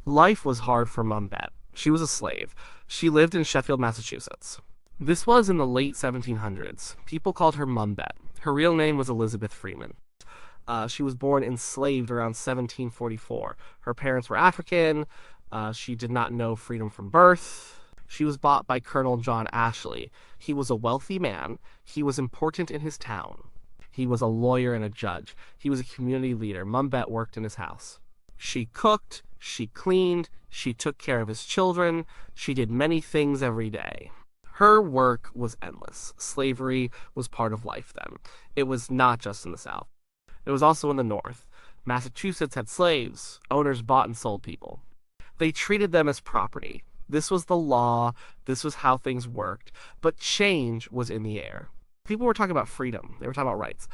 Life was hard for Mum Bett. She was a slave. She lived in Sheffield, Massachusetts. This was in the late 1700s. People called her Mum Bett. Her real name was Elizabeth Freeman. She was born enslaved around 1744. Her parents were African. She did not know freedom from birth. She was bought by Colonel John Ashley. He was a wealthy man. He was important in his town. He was a lawyer and a judge. He was a community leader. Mum Bett worked in his house. She cooked, she cleaned, she took care of his children, she did many things every day. Her work was endless. Slavery was part of life then. It was not just in the South. It was also in the North. Massachusetts had slaves. Owners bought and sold people. They treated them as property. This was the law. This was how things worked. But change was in the air. People were talking about freedom. They were talking about rights.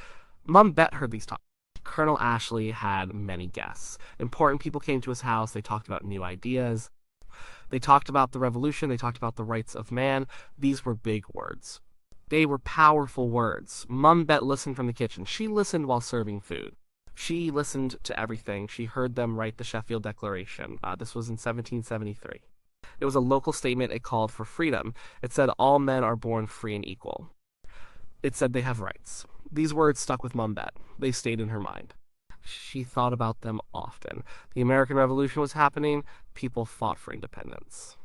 Mum Bett heard these talks. Colonel Ashley had many guests. Important people came to his house. They talked about new ideas. They talked about the revolution. They talked about the rights of man. These were big words. They were powerful words. Mum Bett listened from the kitchen. She listened while serving food. She listened to everything. She heard them write the Sheffield Declaration. This was in 1773. It was a local statement. It called for freedom. It said all men are born free and equal. It said they have rights. These words stuck with Mum Bett. They stayed in her mind. She thought about them often. The American Revolution was happening. People fought for independence.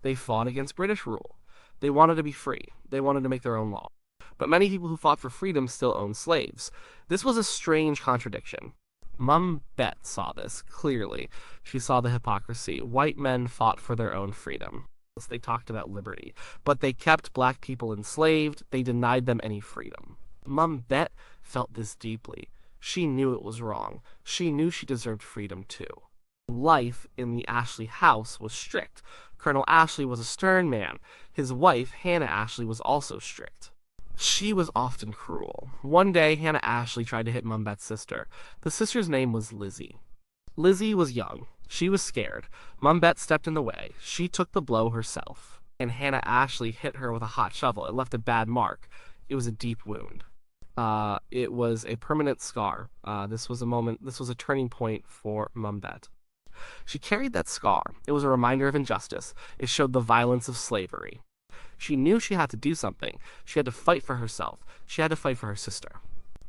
They fought against British rule. They wanted to be free. They wanted to make their own law. But many people who fought for freedom still owned slaves. This was a strange contradiction. Mum Bett saw this clearly. She saw the hypocrisy. White men fought for their own freedom. They talked about liberty, but they kept black people enslaved. They denied them any freedom. Mum Bett felt this deeply. She knew it was wrong. She knew she deserved freedom too. Life in the Ashley house was strict. Colonel Ashley was a stern man. His wife, Hannah Ashley, was also strict. She was often cruel. One day, Hannah Ashley tried to hit Mum Bett's sister. The sister's name was Lizzie. Lizzie was young. She was scared. Mum Bett stepped in the way. She took the blow herself. And Hannah Ashley hit her with a hot shovel. It left a bad mark. It was a deep wound. It was a permanent scar. This was a turning point for Mum Bett. She carried that scar. It was a reminder of injustice. It showed the violence of slavery. She knew she had to do something. She had to fight for herself. She had to fight for her sister.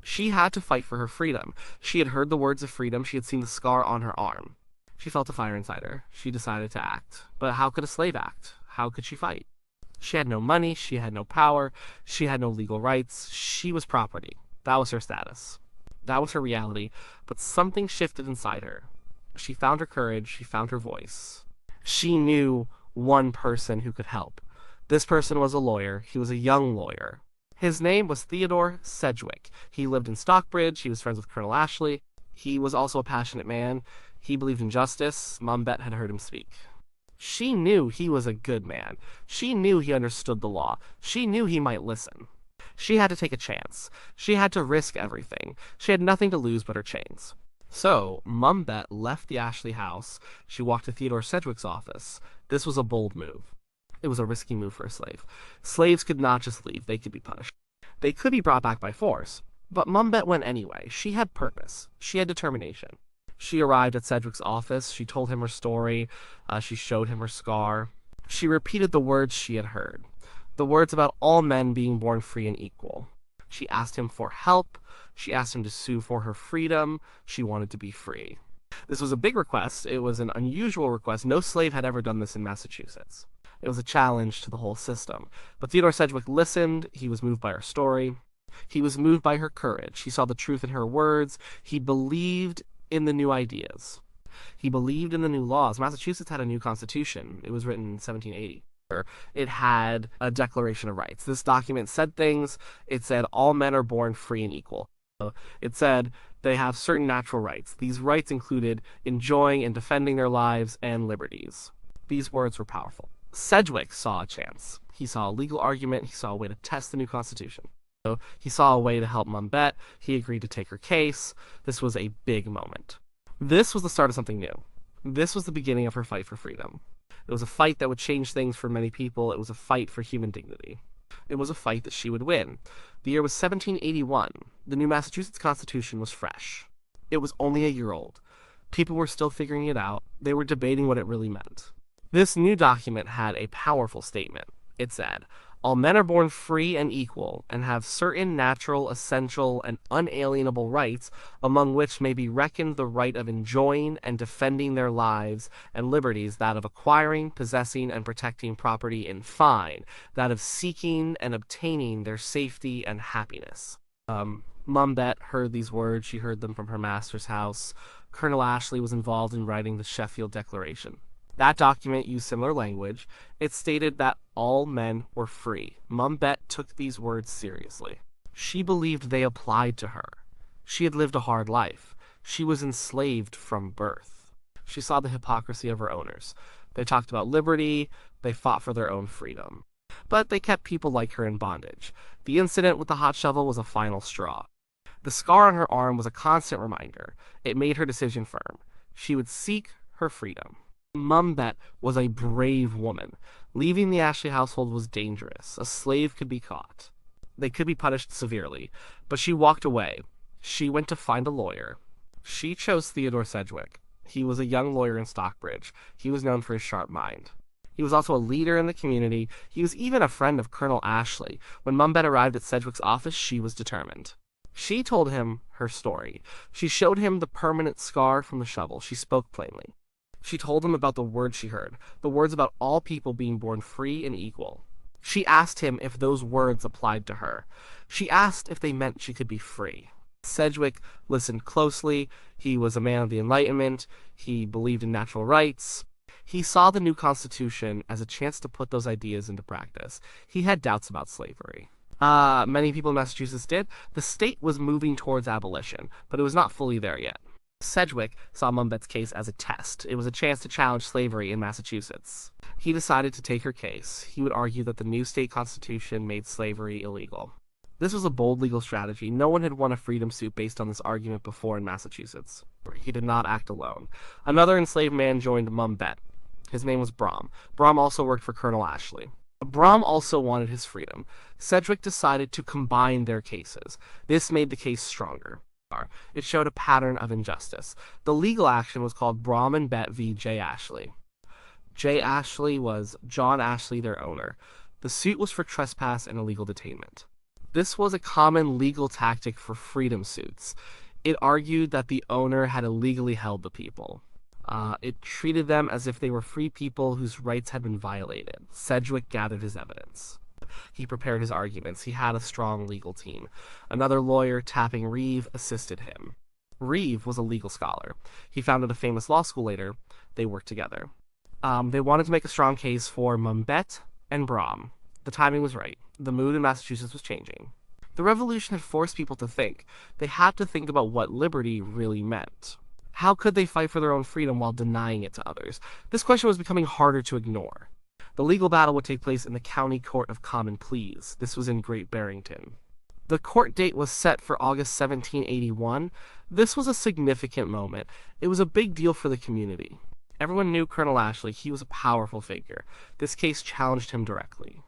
She had to fight for her freedom. She had heard the words of freedom. She had seen the scar on her arm. She felt a fire inside her. She decided to act. But how could a slave act? How could she fight? She had no money. She had no power. She had no legal rights. She was property. That was her status. That was her reality. But something shifted inside her. She found her courage. She found her voice. She knew one person who could help. This person was a lawyer. He was a young lawyer. His name was Theodore Sedgwick. He lived in Stockbridge. He was friends with Colonel Ashley. He was also a passionate man. He believed in justice. Mum Bett had heard him speak. She knew he was a good man. She knew he understood the law. She knew he might listen. She had to take a chance. She had to risk everything. She had nothing to lose but her chains. So, Mum Bett left the Ashley house. She walked to Theodore Sedgwick's office. This was a bold move. It was a risky move for a slave. Slaves could not just leave. They could be punished. They could be brought back by force. But Mum Bett went anyway. She had purpose. She had determination. She arrived at Sedgwick's office. She told him her story. She showed him her scar. She repeated the words she had heard. The words about all men being born free and equal. She asked him for help. She asked him to sue for her freedom. She wanted to be free. This was a big request. It was an unusual request. No slave had ever done this in Massachusetts. It was a challenge to the whole system. But Theodore Sedgwick listened. He was moved by her story. He was moved by her courage. He saw the truth in her words. He believed in the new ideas. He believed in the new laws. Massachusetts had a new constitution. It was written in 1780. It had a Declaration of Rights. This document said things. It said all men are born free and equal. It said they have certain natural rights. These rights included enjoying and defending their lives and liberties. These words were powerful. Sedgwick saw a chance. He saw a legal argument. He saw a way to test the new constitution. So he saw a way to help Mum Bett. He agreed to take her case. This was a big moment. This was the start of something new. This was the beginning of her fight for freedom. It was a fight that would change things for many people. It was a fight for human dignity. It was a fight that she would win. The year was 1781. The new Massachusetts Constitution was fresh. It was only a year old. People were still figuring it out. They were debating what it really meant. This new document had a powerful statement. It said, "All men are born free and equal, and have certain natural, essential, and unalienable rights, among which may be reckoned the right of enjoying and defending their lives and liberties, that of acquiring, possessing, and protecting property, in fine, that of seeking and obtaining their safety and happiness." Mum Bett heard these words. She heard them from her master's house. Colonel Ashley was involved in writing the Sheffield Declaration. That document used similar language. It stated that all men were free. Mum Bett took these words seriously. She believed they applied to her. She had lived a hard life. She was enslaved from birth. She saw the hypocrisy of her owners. They talked about liberty. They fought for their own freedom. But they kept people like her in bondage. The incident with the hot shovel was a final straw. The scar on her arm was a constant reminder. It made her decision firm. She would seek her freedom. Mum Bett was a brave woman. Leaving the Ashley household was dangerous. A slave could be caught. They could be punished severely. But she walked away. She went to find a lawyer. She chose Theodore Sedgwick. He was a young lawyer in Stockbridge. He was known for his sharp mind. He was also a leader in the community. He was even a friend of Colonel Ashley. When Mum Bett arrived at Sedgwick's office, she was determined. She told him her story. She showed him the permanent scar from the shovel. She spoke plainly. She told him about the words she heard, the words about all people being born free and equal. She asked him if those words applied to her. She asked if they meant she could be free. Sedgwick listened closely. He was a man of the Enlightenment. He believed in natural rights. He saw the new Constitution as a chance to put those ideas into practice. He had doubts about slavery. Many people in Massachusetts did. The state was moving towards abolition, but it was not fully there yet. Sedgwick saw Mum Bett's case as a test. It was a chance to challenge slavery in Massachusetts. He decided to take her case. He would argue that the new state constitution made slavery illegal. This was a bold legal strategy. No one had won a freedom suit based on this argument before in Massachusetts. He did not act alone. Another enslaved man joined Mum Bett. His name was Brom. Brom also worked for Colonel Ashley. Brom also wanted his freedom. Sedgwick decided to combine their cases. This made the case stronger. It showed a pattern of injustice. The legal action was called Brom and Bett v. J. Ashley. J. Ashley was John Ashley, their owner. The suit was for trespass and illegal detainment. This was a common legal tactic for freedom suits. It argued that the owner had illegally held the people. It treated them as if they were free people whose rights had been violated. Sedgwick gathered his evidence. He prepared his arguments. He had a strong legal team. Another lawyer, Tapping Reeve, assisted him. Reeve was a legal scholar. He founded a famous law school later. They worked together. They wanted to make a strong case for Mum Bett and Brom. The timing was right. The mood in Massachusetts was changing. The revolution had forced people to think. They had to think about what liberty really meant. How could they fight for their own freedom while denying it to others? This question was becoming harder to ignore. The legal battle would take place in the County Court of Common Pleas. This was in Great Barrington. The court date was set for August 1781. This was a significant moment. It was a big deal for the community. Everyone knew Colonel Ashley. He was a powerful figure. This case challenged him directly.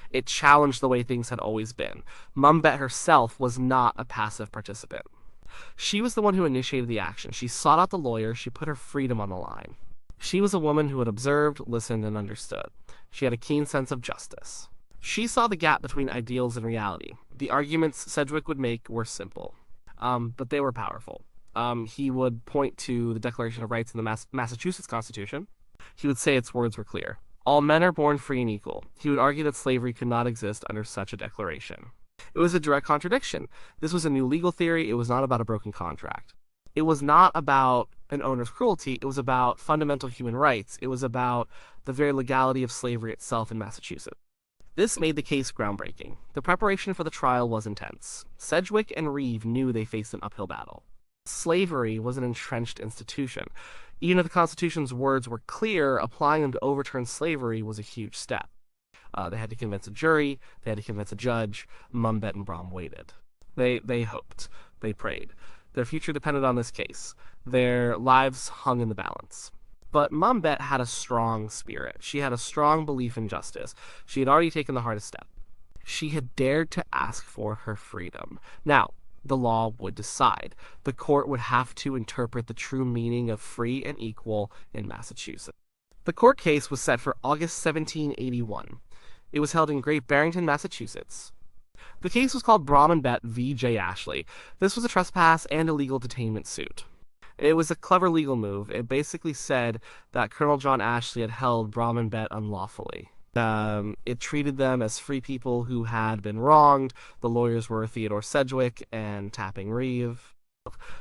It challenged the way things had always been. Mum Bett herself was not a passive participant. She was the one who initiated the action. She sought out the lawyer. She put her freedom on the line. She was a woman who had observed, listened, and understood. She had a keen sense of justice. She saw the gap between ideals and reality. The arguments Sedgwick would make were simple, but they were powerful. He would point to the Declaration of Rights in the Massachusetts Constitution. He would say its words were clear. All men are born free and equal. He would argue that slavery could not exist under such a declaration. It was a direct contradiction. This was a new legal theory. It was not about a broken contract. It was not about an owner's cruelty. It was about fundamental human rights. It was about the very legality of slavery itself in Massachusetts. This made the case groundbreaking. The preparation for the trial was intense. Sedgwick and Reeve knew they faced an uphill battle. Slavery was an entrenched institution. Even if the Constitution's words were clear, applying them to overturn slavery was a huge step. They had to convince a jury. They had to convince a judge. Mum Bett and Brom waited. They hoped. They prayed. Their future depended on this case. Their lives hung in the balance. But Mum Bett had a strong spirit. She had a strong belief in justice. She had already taken the hardest step. She had dared to ask for her freedom. Now, the law would decide. The court would have to interpret the true meaning of free and equal in Massachusetts. The court case was set for August 1781. It was held in Great Barrington, Massachusetts. The case was called Brom Bett v. J. Ashley. This was a trespass and illegal detainment suit. It was a clever legal move. It basically said that Colonel John Ashley had held Brom Bett unlawfully. It treated them as free people who had been wronged. The lawyers were Theodore Sedgwick and Tapping Reeve.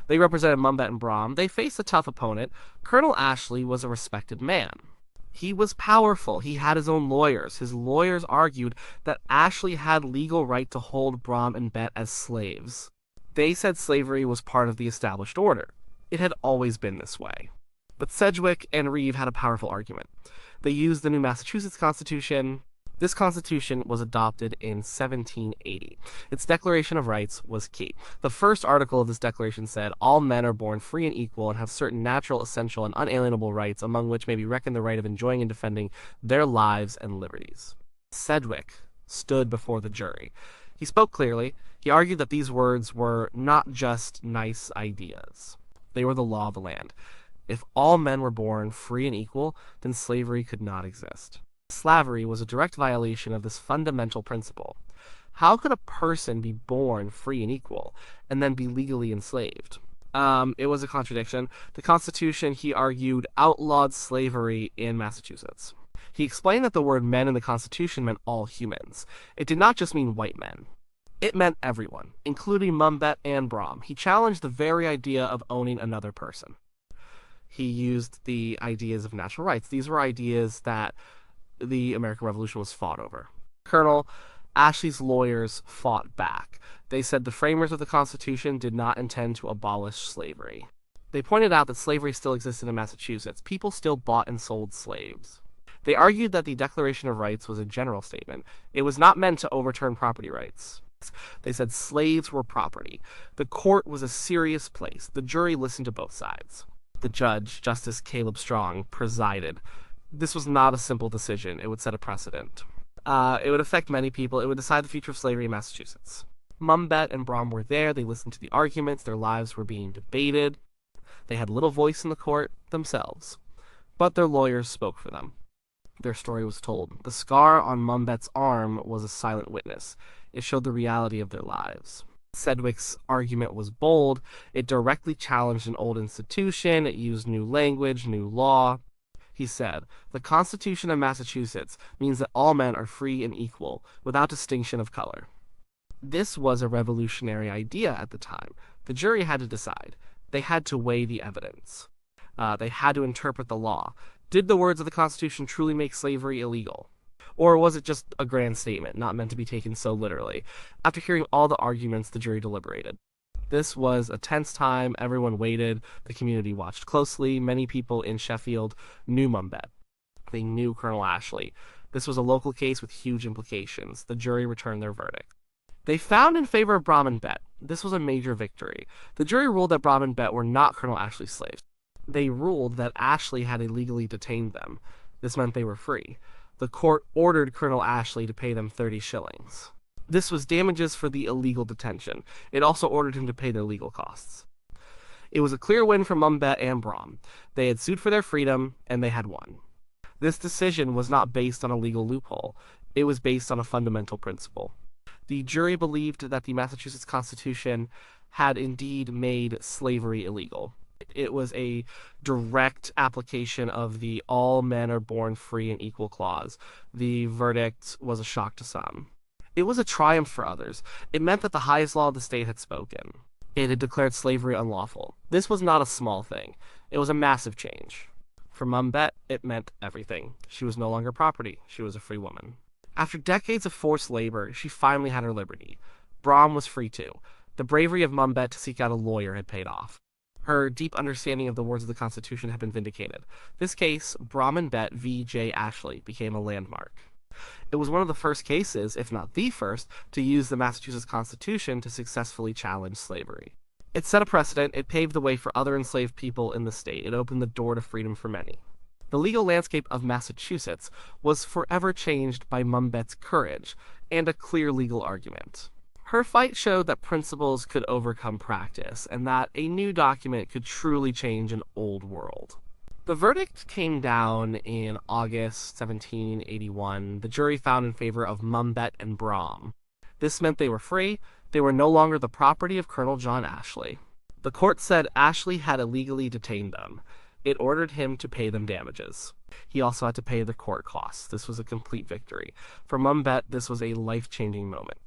They represented Mum Bett and Brom. They faced a tough opponent. Colonel Ashley was a respected man. He was powerful. He had his own lawyers. His lawyers argued that Ashley had legal right to hold Brom and Bett as slaves. They said slavery was part of the established order. It had always been this way. But Sedgwick and Reeve had a powerful argument. They used the new Massachusetts Constitution. This Constitution was adopted in 1780. Its Declaration of Rights was key. The first article of this declaration said, "All men are born free and equal and have certain natural, essential, and unalienable rights, among which may be reckoned the right of enjoying and defending their lives and liberties." Sedgwick stood before the jury. He spoke clearly. He argued that these words were not just nice ideas. They were the law of the land. If all men were born free and equal, then slavery could not exist. Slavery was a direct violation of this fundamental principle. How could a person be born free and equal and then be legally enslaved? It was a contradiction. The Constitution, he argued, outlawed slavery in Massachusetts. He explained that the word men in the Constitution meant all humans. It did not just mean white men. It meant everyone, including Mum Bett and Brom. He challenged the very idea of owning another person. He used the ideas of natural rights. These were ideas that the American Revolution was fought over. Colonel Ashley's lawyers fought back. They said the framers of the Constitution did not intend to abolish slavery. They pointed out that slavery still existed in Massachusetts. People still bought and sold slaves. They argued that the Declaration of Rights was a general statement. It was not meant to overturn property rights. They said slaves were property. The court was a serious place. The jury listened to both sides. The judge, Justice Caleb Strong, presided. This was not a simple decision. It would set a precedent. It would affect many people. It would decide the future of slavery in Massachusetts. Mum Bett and Brom were there. They listened to the arguments. Their lives were being debated. They had little voice in the court themselves, but their lawyers spoke for them. Their story was told. The scar on Mum Bett's arm was a silent witness. It showed the reality of their lives. Sedgwick's argument was bold. It directly challenged an old institution. It used new language, new law. He said, "The Constitution of Massachusetts means that all men are free and equal, without distinction of color." This was a revolutionary idea at the time. The jury had to decide. They had to weigh the evidence. They had to interpret the law. Did the words of the Constitution truly make slavery illegal? Or was it just a grand statement, not meant to be taken so literally? After hearing all the arguments, the jury deliberated. This was a tense time. Everyone waited. The community watched closely. Many people in Sheffield knew Mum Bett. They knew Colonel Ashley. This was a local case with huge implications. The jury returned their verdict. They found in favor of Brom and Bett. This was a major victory. The jury ruled that Brom and Bett were not Colonel Ashley's slaves. They ruled that Ashley had illegally detained them. This meant they were free. The court ordered Colonel Ashley to pay them 30 shillings. This was damages for the illegal detention. It also ordered him to pay their legal costs. It was a clear win for Mum Bett and Brom. They had sued for their freedom, and they had won. This decision was not based on a legal loophole. It was based on a fundamental principle. The jury believed that the Massachusetts Constitution had indeed made slavery illegal. It was a direct application of the all men are born free and equal clause. The verdict was a shock to some. It was a triumph for others. It meant that the highest law of the state had spoken. It had declared slavery unlawful. This was not a small thing. It was a massive change. For Mum Bett, it meant everything. She was no longer property. She was a free woman. After decades of forced labor, she finally had her liberty. Brom was free too. The bravery of Mum Bett to seek out a lawyer had paid off. Her deep understanding of the words of the Constitution had been vindicated. This case, Brom Bett v. J. Ashley, became a landmark. It was one of the first cases, if not the first, to use the Massachusetts Constitution to successfully challenge slavery. It set a precedent. It paved the way for other enslaved people in the state. It opened the door to freedom for many. The legal landscape of Massachusetts was forever changed by Mum Bett's courage and a clear legal argument. Her fight showed that principles could overcome practice, and that a new document could truly change an old world. The verdict came down in August 1781. The jury found in favor of Mum Bett and Brom. This meant they were free. They were no longer the property of Colonel John Ashley. The court said Ashley had illegally detained them. It ordered him to pay them damages. He also had to pay the court costs. This was a complete victory. For Mum Bett, this was a life-changing moment.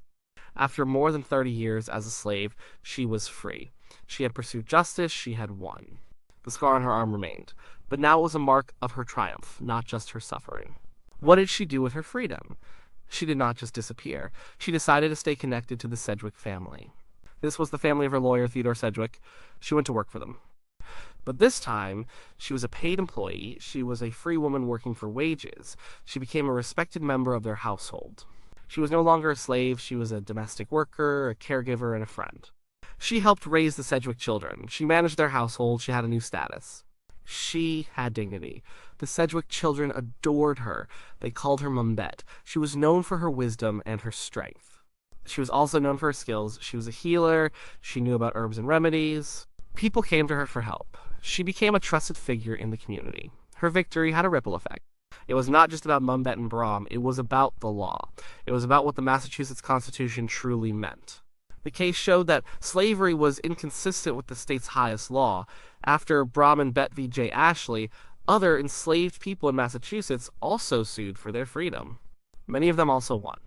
After more than 30 years as a slave, she was free. She had pursued justice. She had won. The scar on her arm remained, but now it was a mark of her triumph, not just her suffering. What did she do with her freedom? She did not just disappear. She decided to stay connected to the Sedgwick family. This was the family of her lawyer, Theodore Sedgwick. She went to work for them. But this time, she was a paid employee. She was a free woman working for wages. She became a respected member of their household. She was no longer a slave. She was a domestic worker, a caregiver, and a friend. She helped raise the Sedgwick children. She managed their household. She had a new status. She had dignity. The Sedgwick children adored her. They called her Mum Bett. She was known for her wisdom and her strength. She was also known for her skills. She was a healer. She knew about herbs and remedies. People came to her for help. She became a trusted figure in the community. Her victory had a ripple effect. It was not just about Mum Bett and Brom. It was about the law. It was about what the Massachusetts Constitution truly meant. The case showed that slavery was inconsistent with the state's highest law. After Brom and Bett v. J. Ashley, other enslaved people in Massachusetts also sued for their freedom. Many of them also won.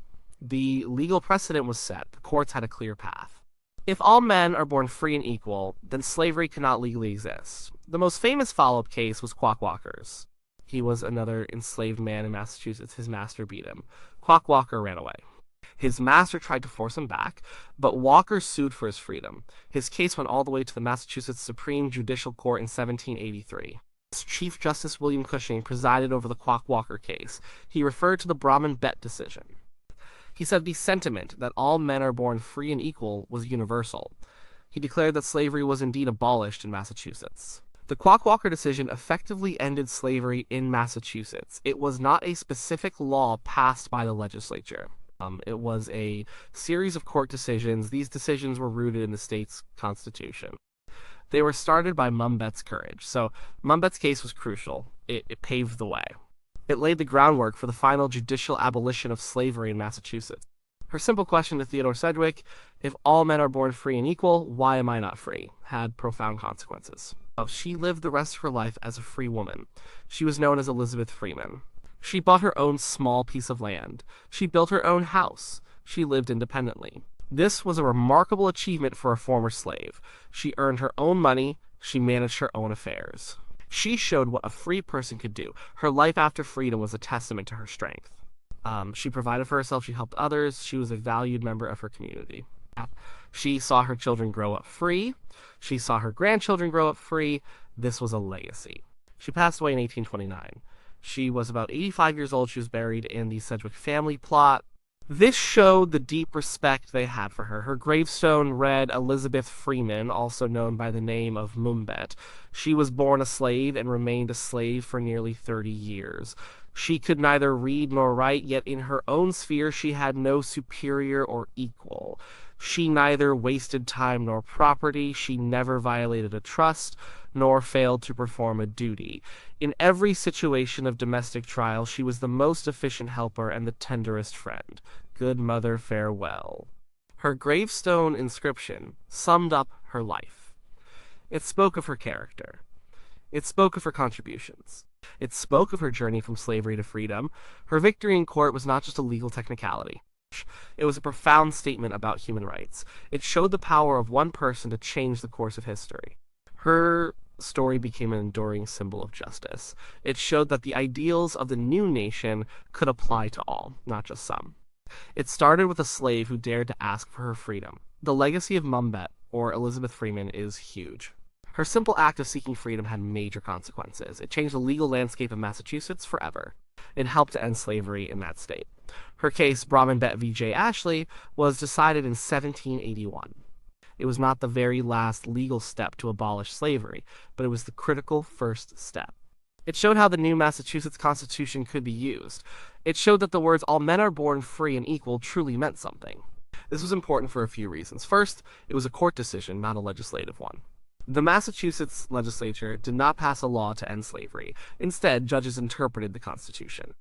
The legal precedent was set. The courts had a clear path. If all men are born free and equal, then slavery cannot legally exist. The most famous follow-up case was Quock Walker's. He was another enslaved man in Massachusetts. His master beat him. Quock Walker ran away. His master tried to force him back, but Walker sued for his freedom. His case went all the way to the Massachusetts Supreme Judicial Court in 1783. Chief Justice William Cushing presided over the Quock Walker case. He referred to the Brom and Bett decision. He said the sentiment that all men are born free and equal was universal. He declared that slavery was indeed abolished in Massachusetts. The Quock Walker decision effectively ended slavery in Massachusetts. It was not a specific law passed by the legislature. It was a series of court decisions. These decisions were rooted in the state's constitution. They were started by Mum Bett's courage. So Mum Bett's case was crucial. It paved the way. It laid the groundwork for the final judicial abolition of slavery in Massachusetts. Her simple question to Theodore Sedgwick, if all men are born free and equal, why am I not free, had profound consequences. She lived the rest of her life as a free woman. She was known as Elizabeth Freeman. She bought her own small piece of land. She built her own house. She lived independently. This was a remarkable achievement for a former slave. She earned her own money. She managed her own affairs. She showed what a free person could do. Her life after freedom was a testament to her strength. She provided for herself. She helped others. She was a valued member of her community. She saw her children grow up free. She saw her grandchildren grow up free. This was a legacy. She passed away in 1829. She was about 85 years old. She was buried in the Sedgwick family plot. This showed the deep respect they had for her. Her gravestone read Elizabeth Freeman, also known by the name of Mum Bett. She was born a slave and remained a slave for nearly 30 years. She could neither read nor write, yet in her own sphere she had no superior or equal. She neither wasted time nor property. She never violated a trust, nor failed to perform a duty. In every situation of domestic trial, she was the most efficient helper and the tenderest friend. Good mother, farewell. Her gravestone inscription summed up her life. It spoke of her character. It spoke of her contributions. It spoke of her journey from slavery to freedom. Her victory in court was not just a legal technicality. It was a profound statement about human rights. It showed the power of one person to change the course of history. Her story became an enduring symbol of justice. It showed that the ideals of the new nation could apply to all, not just some. It started with a slave who dared to ask for her freedom. The legacy of Mum Bett, or Elizabeth Freeman, is huge. Her simple act of seeking freedom had major consequences. It changed the legal landscape of Massachusetts forever. It helped to end slavery in that state. Her case, Brom Bett v. J. Ashley, was decided in 1781. It was not the very last legal step to abolish slavery, but it was the critical first step. It showed how the new Massachusetts Constitution could be used. It showed that the words "all men are born free and equal" truly meant something. This was important for a few reasons. First, it was a court decision, not a legislative one. The Massachusetts legislature did not pass a law to end slavery. Instead, judges interpreted the Constitution.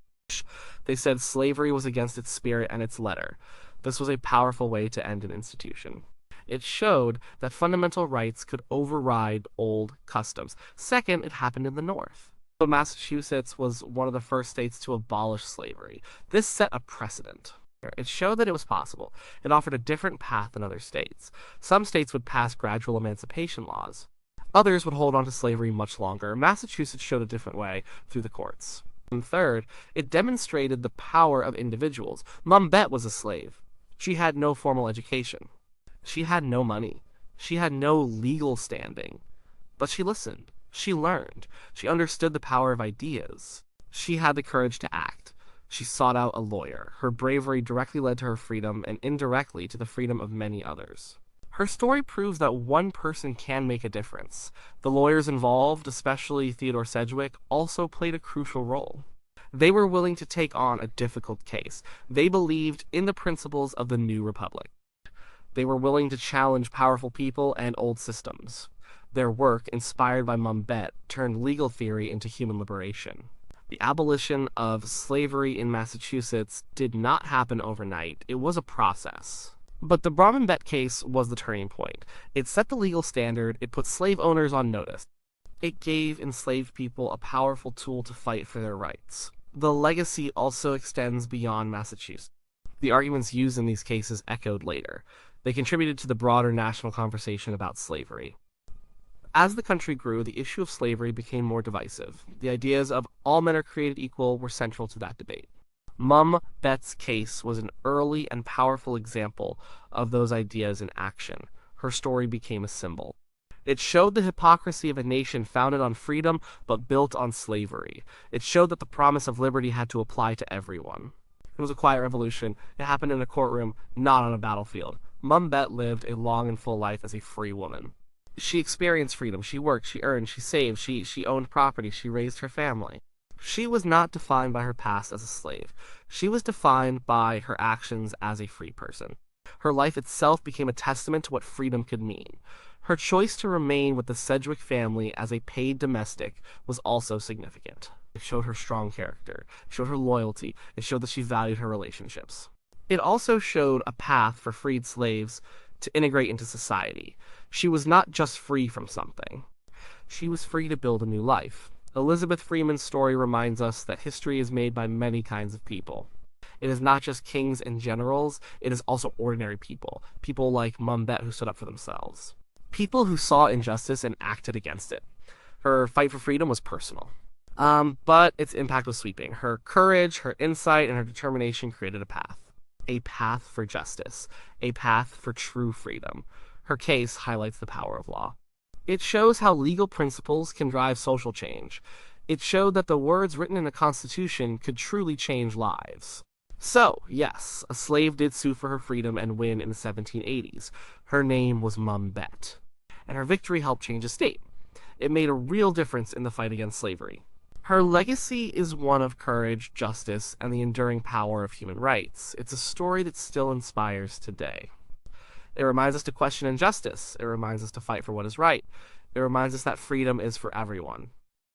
They said slavery was against its spirit and its letter. This was a powerful way to end an institution. It showed that fundamental rights could override old customs. Second, it happened in the North. So Massachusetts was one of the first states to abolish slavery. This set a precedent. It showed that it was possible. It offered a different path than other states. Some states would pass gradual emancipation laws. Others would hold on to slavery much longer. Massachusetts showed a different way through the courts. And third, it demonstrated the power of individuals. Mum Bett was a slave. She had no formal education. She had no money. She had no legal standing. But she listened. She learned. She understood the power of ideas. She had the courage to act. She sought out a lawyer. Her bravery directly led to her freedom and indirectly to the freedom of many others. Her story proves that one person can make a difference. The lawyers involved, especially Theodore Sedgwick, also played a crucial role. They were willing to take on a difficult case. They believed in the principles of the new republic. They were willing to challenge powerful people and old systems. Their work, inspired by Mum Bett, turned legal theory into human liberation. The abolition of slavery in Massachusetts did not happen overnight. It was a process. But the Brom Bett case was the turning point. It set the legal standard. It put slave owners on notice. It gave enslaved people a powerful tool to fight for their rights. The legacy also extends beyond Massachusetts. The arguments used in these cases echoed later. They contributed to the broader national conversation about slavery. As the country grew, the issue of slavery became more divisive. The ideas of all men are created equal were central to that debate. Mum Bett's case was an early and powerful example of those ideas in action. Her story became a symbol. It showed the hypocrisy of a nation founded on freedom but built on slavery. It showed that the promise of liberty had to apply to everyone. It was a quiet revolution. It happened in a courtroom, not on a battlefield. Mum Bett lived a long and full life as a free woman. She experienced freedom. She worked, she earned, she saved, she owned property, she raised her family. She was not defined by her past as a slave. She was defined by her actions as a free person. Her life itself became a testament to what freedom could mean. Her choice to remain with the Sedgwick family as a paid domestic was also significant. It showed her strong character. It showed her loyalty. It showed that she valued her relationships. It also showed a path for freed slaves to integrate into society. She was not just free from something. She was free to build a new life. Elizabeth Freeman's story reminds us that history is made by many kinds of people. It is not just kings and generals, it is also ordinary people. People like Mum Bett who stood up for themselves. People who saw injustice and acted against it. Her fight for freedom was personal. But its impact was sweeping. Her courage, her insight, and her determination created a path. A path for justice. A path for true freedom. Her case highlights the power of law. It shows how legal principles can drive social change. It showed that the words written in the Constitution could truly change lives. So, yes, a slave did sue for her freedom and win in the 1780s. Her name was Mum Bett, and her victory helped change a state. It made a real difference in the fight against slavery. Her legacy is one of courage, justice, and the enduring power of human rights. It's a story that still inspires today. It reminds us to question injustice. It reminds us to fight for what is right. It reminds us that freedom is for everyone.